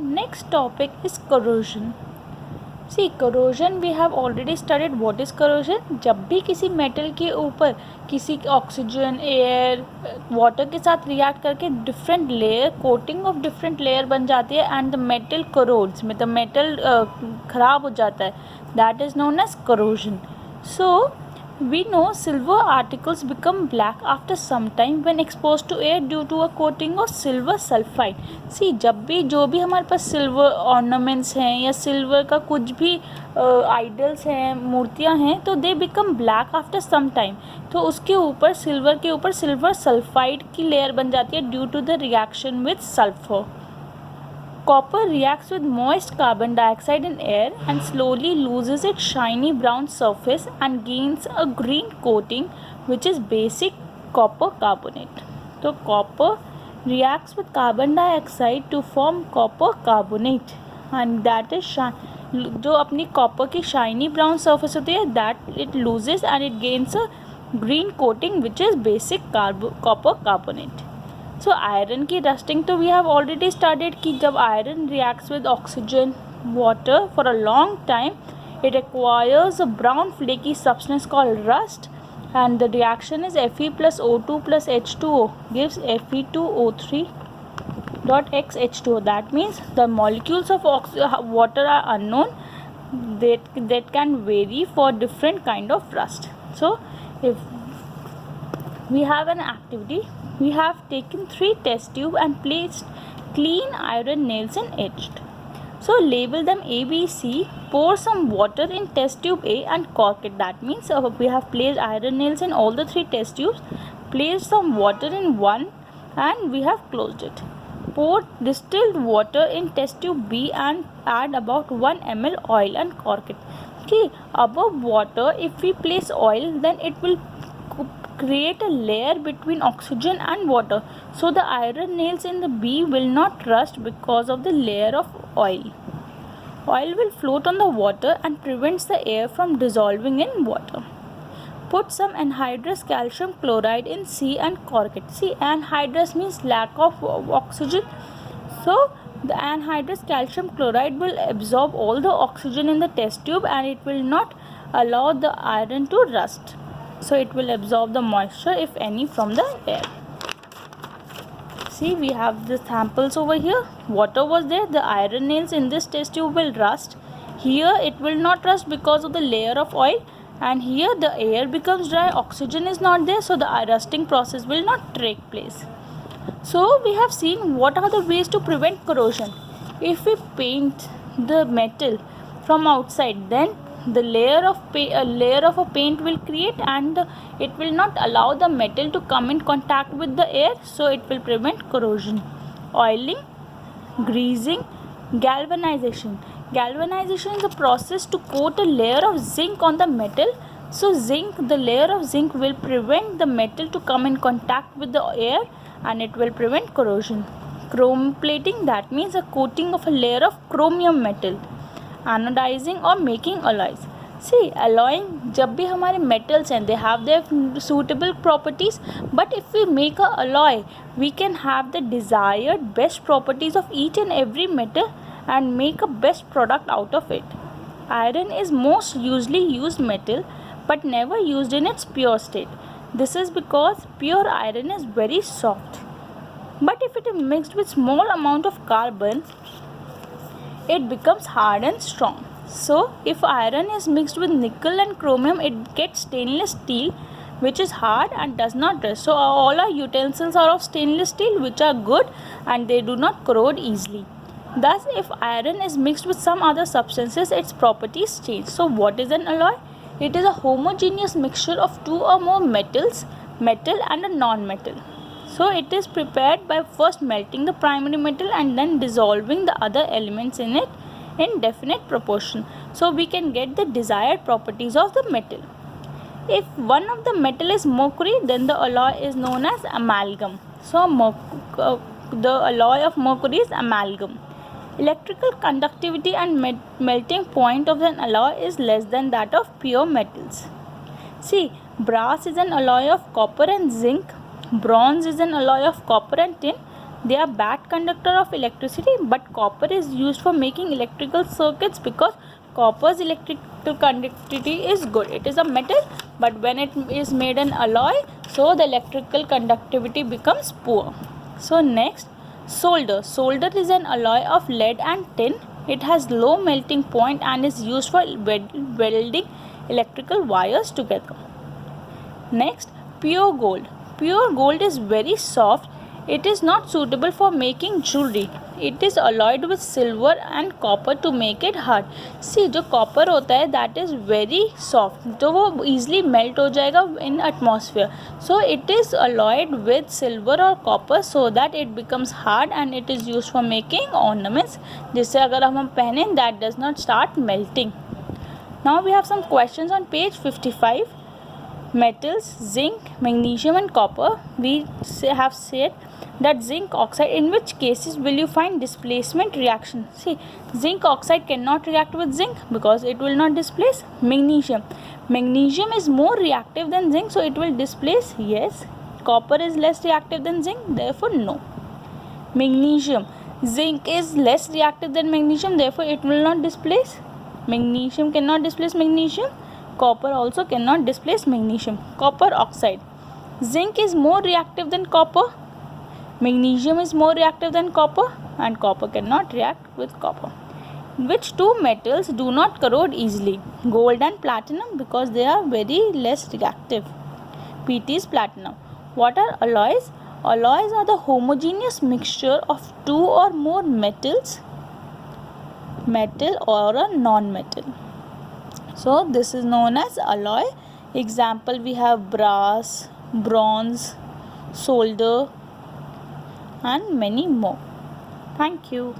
next topic is corrosion. See, corrosion we have already studied. What is corrosion? जब भी किसी metal के ऊपर किसी ऑक्सीजन, एयर, वाटर के साथ रिएक्ट करके different layer, coating of different layer बन जाती है एंड द मेटल करोड्स, मतलब मेटल खराब हो जाता है, that is known as corrosion. So we know silver articles become black after some time when exposed to air due to a coating of silver sulfide. See, जब भी जो भी हमारे पास सिल्वर ऑर्नामेंट्स हैं या सिल्वर का कुछ भी आइडल्स हैं, मूर्तियाँ हैं, तो they become black after some time. तो उसके ऊपर सिल्वर के ऊपर सिल्वर सल्फाइड की लेयर बन जाती है due to the reaction with sulphur. Copper reacts with moist carbon dioxide in air and slowly loses its shiny brown surface and gains a green coating, which is basic copper carbonate. So copper reacts with carbon dioxide to form copper carbonate, and that is जो अपनी copper की shiny brown surface होती है, that it loses and it gains a green coating, which is basic copper carbonate. So iron की rusting तो we have already studied कि जब iron reacts with oxygen, water for a long time, it acquires a brown flaky substance called rust, and the reaction is Fe plus O2 plus H2O gives Fe2O3 dot X H2O. That means the molecules of water are unknown, that can vary for different kind of rust. So if we have an activity, we have taken 3 test tube and placed clean iron nails and etched. So label them A, B, C, pour some water in test tube A and cork it. That means we have placed iron nails in all the 3 test tubes, placed some water in one and we have closed it. Pour distilled water in test tube B and add about 1 ml oil and cork it. Okay, above water, if we place oil, then it will create a layer between oxygen and water, so the iron nails in the B will not rust because of the layer of oil. Oil will float on the water and prevents the air from dissolving in water. Put some anhydrous calcium chloride in C and cork it. See, anhydrous means lack of oxygen, so the anhydrous calcium chloride will absorb all the oxygen in the test tube and it will not allow the iron to rust. So it will absorb the moisture, if any, from the air. See, we have the samples over here. Water was there, the iron nails in this test tube will rust. Here it will not rust because of the layer of oil, and here the air becomes dry, oxygen is not there, so the rusting process will not take place. So we have seen what are the ways to prevent corrosion. If we paint the metal from outside, then the layer of a paint will create and it will not allow the metal to come in contact with the air, so it will prevent corrosion. Oiling, greasing, galvanization. Galvanization is a process to coat a layer of zinc on the metal. So the layer of zinc will prevent the metal to come in contact with the air and it will prevent corrosion. Chrome plating, that means a coating of a layer of chromium metal. Anodizing or making alloys. See, alloying, जब भी हमारे metals हैं, they have their suitable properties, but if we make a alloy, we can have the desired best properties of each and every metal and make a best product out of it. Iron is most usually used metal but never used in its pure state. This is because pure iron is very soft. But if it is mixed with small amount of carbon, it becomes hard and strong. So if iron is mixed with nickel and chromium, it gets stainless steel, which is hard and does not rust. So all our utensils are of stainless steel, which are good and they do not corrode easily. Thus, if iron is mixed with some other substances, its properties change. So what is an alloy? It is a homogeneous mixture of 2 or more metals, metal and a non-metal. So it is prepared by first melting the primary metal and then dissolving the other elements in it in definite proportion. So we can get the desired properties of the metal. If one of the metal is mercury, then the alloy is known as amalgam. So the alloy of mercury is amalgam. Electrical conductivity and melting point of an alloy is less than that of pure metals. See, brass is an alloy of copper and zinc. Bronze is an alloy of copper and tin. They are bad conductor of electricity, but copper is used for making electrical circuits because copper's electrical conductivity is good. It is a metal, but when it is made an alloy, so the electrical conductivity becomes poor. So next, solder. Solder is an alloy of lead and tin. It has low melting point and is used for welding electrical wires together. Next, pure gold. Pure gold is very soft. It is not suitable for making jewelry. It is alloyed with silver and copper to make it hard. See, जो copper होता है that is very soft, तो वो easily melt हो जाएगा in atmosphere. So it is alloyed with silver or copper so that it becomes hard and it is used for making ornaments. जिससे अगर हम पहने that does not start melting. Now we have some questions on page 55. Metals, zinc, magnesium and copper. We have said that zinc oxide, in which cases will you find displacement reaction? See, zinc oxide cannot react with zinc because it will not displace. Magnesium is more reactive than zinc, so it will displace. Yes. Copper is less reactive than zinc, therefore no. Magnesium, zinc is less reactive than magnesium, therefore it will not displace. Magnesium cannot displace magnesium. Copper also cannot displace magnesium. Copper oxide, zinc is more reactive than copper, magnesium is more reactive than copper, and copper cannot react with copper. Which two metals do not corrode easily? Gold and platinum, because they are very less reactive. PT is platinum. What are alloys? Alloys are the homogeneous mixture of two or more metals, metal or a non-metal. So this is known as alloy. Example, we have brass, bronze, solder and many more. Thank you.